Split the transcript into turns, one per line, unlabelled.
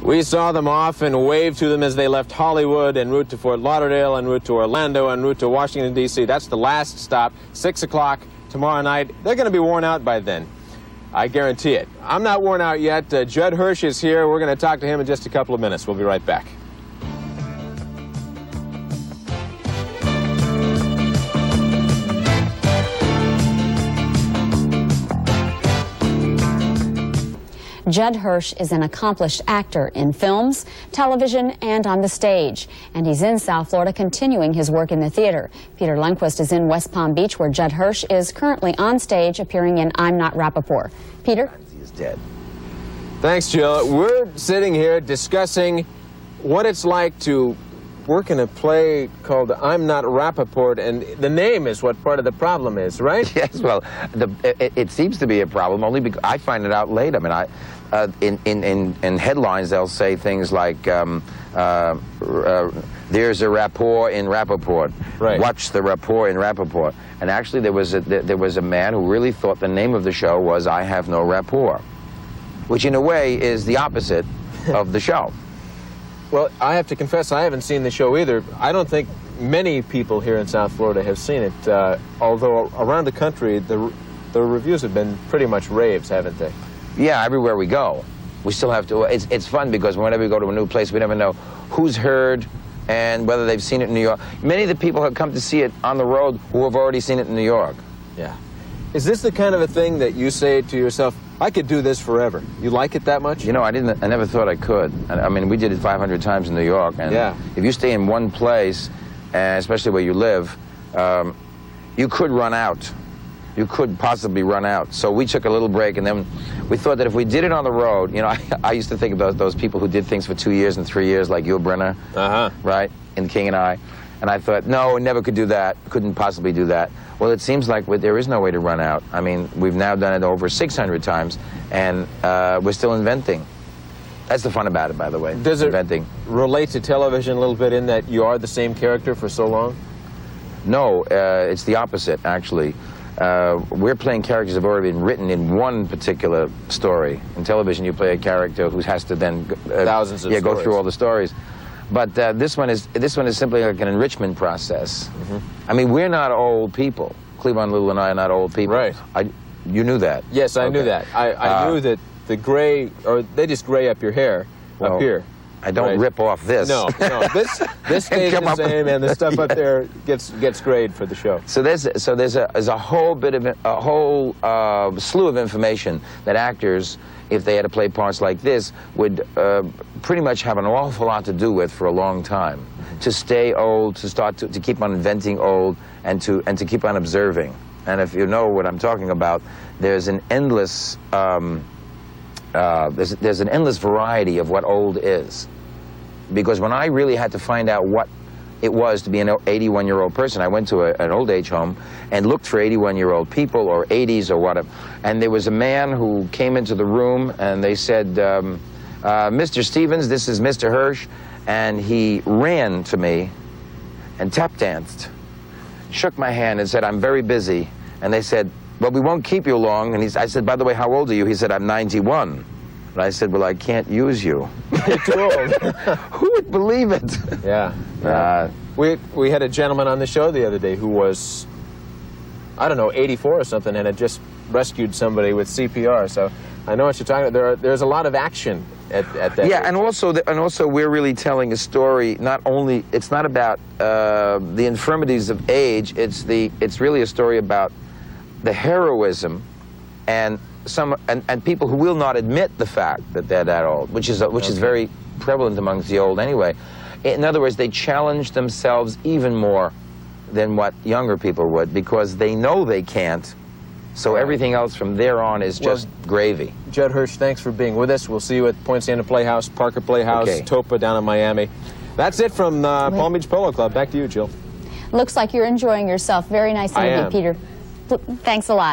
We saw them off and waved to them as they left Hollywood en route to Fort Lauderdale, en route to Orlando, en route to Washington, D.C. That's the last stop, 6 o'clock tomorrow night. They're going to be worn out by then. I guarantee it. I'm not worn out yet. Judd Hirsch is here. We're going to talk to him in just a couple of minutes. We'll be right back.
Judd Hirsch is an accomplished actor in films, television, and on the stage. And he's in South Florida continuing his work in the theater. Peter Lundquist is in West Palm Beach, where Judd Hirsch is currently on stage appearing in I'm Not Rappaport. Peter?
He's dead.
Thanks, Jill. We're sitting here discussing what it's like to work in a play called I'm Not Rappaport, and the name is what part of the problem is, right?
Yes, well, it seems to be a problem only because I find it out late. I mean, in headlines they'll say things like there's a rapport in Rappaport.
Right.
Watch the rapport in Rappaport. And actually there was a man who really thought the name of the show was I Have No Rapport, which in a way is the opposite of the show.
Well, I have to confess, I haven't seen the show either. I don't think many people here in South Florida have seen it, although around the country, the reviews have been pretty much raves, haven't they?
Yeah, everywhere we go. We still have to, it's fun because whenever we go to a new place, we never know who's heard and whether they've seen it in New York. Many of the people have come to see it on the road who have already seen it in New York.
Yeah. Is this the kind of a thing that you say to yourself, I could do this forever? You like it that much?
You know, I never thought I could. I mean, we did it 500 times in New York, and
yeah.
If you stay in one place, especially where you live, you could run out. You could possibly run out. So we took a little break, and then we thought that if we did it on the road, you know, I used to think about those people who did things for 2 years and 3 years, like Yul Brynner, right, in King and I. And I thought, no, we never could do that, couldn't possibly do that. Well, it seems like there is no way to run out. I mean, we've now done it over 600 times, and we're still inventing. That's the fun about it, by the way.
Does it
inventing.
Relate to television a little bit in that you are the same character for so long?
No, it's the opposite, actually. We're playing characters that have already been written in one particular story. In television, you play a character who has to then
thousands of stories.
Go through all the stories. But this one is simply like an enrichment process. I mean, we're not old people. Cleavon Little and I are not old people.
Right.
You knew that.
Yes, I knew that. I knew that the gray, or they just gray up your hair up here.
I don't rip off this.
No, no. This stays the same, and the stuff up there gets grayed for the show.
So there's a whole bit of a whole slew of information that actors, if they had to play parts like this, would pretty much have an awful lot to do with for a long time. To stay old, to keep on inventing old, and to keep on observing. And if you know what I'm talking about, there's an endless there's an endless variety of what old is. Because when I really had to find out what it was to be an 81-year-old person, I went to an old age home and looked for 81-year-old people or 80s or whatever. And there was a man who came into the room and they said, Mr. Stevens, this is Mr. Hirsch. And he ran to me and tap danced, shook my hand and said, I'm very busy. And they said, well, we won't keep you long. And I said, by the way, how old are you? He said, I'm 91. And I said, well, I can't use you.
You're too old.
Who would believe it?
Yeah. We had a gentleman on the show the other day who was, I don't know, 84 or something, and had just rescued somebody with CPR. So I know what you're talking about. There's a lot of action at that.
Yeah,
age.
and also we're really telling a story. It's not about the infirmities of age. It's really a story about the heroism and people who will not admit the fact that they're that old, which is very prevalent amongst the old anyway. In other words, they challenge themselves even more than what younger people would because they know they can't. So everything else from there on is just gravy.
Judd Hirsch, thanks for being with us. We'll see you at Poinciana Playhouse, Parker Playhouse, Topa down in Miami. That's it from Palm Beach Polo Club. Back to you, Jill.
Looks like you're enjoying yourself. Very nice interview, Peter. Thanks a lot.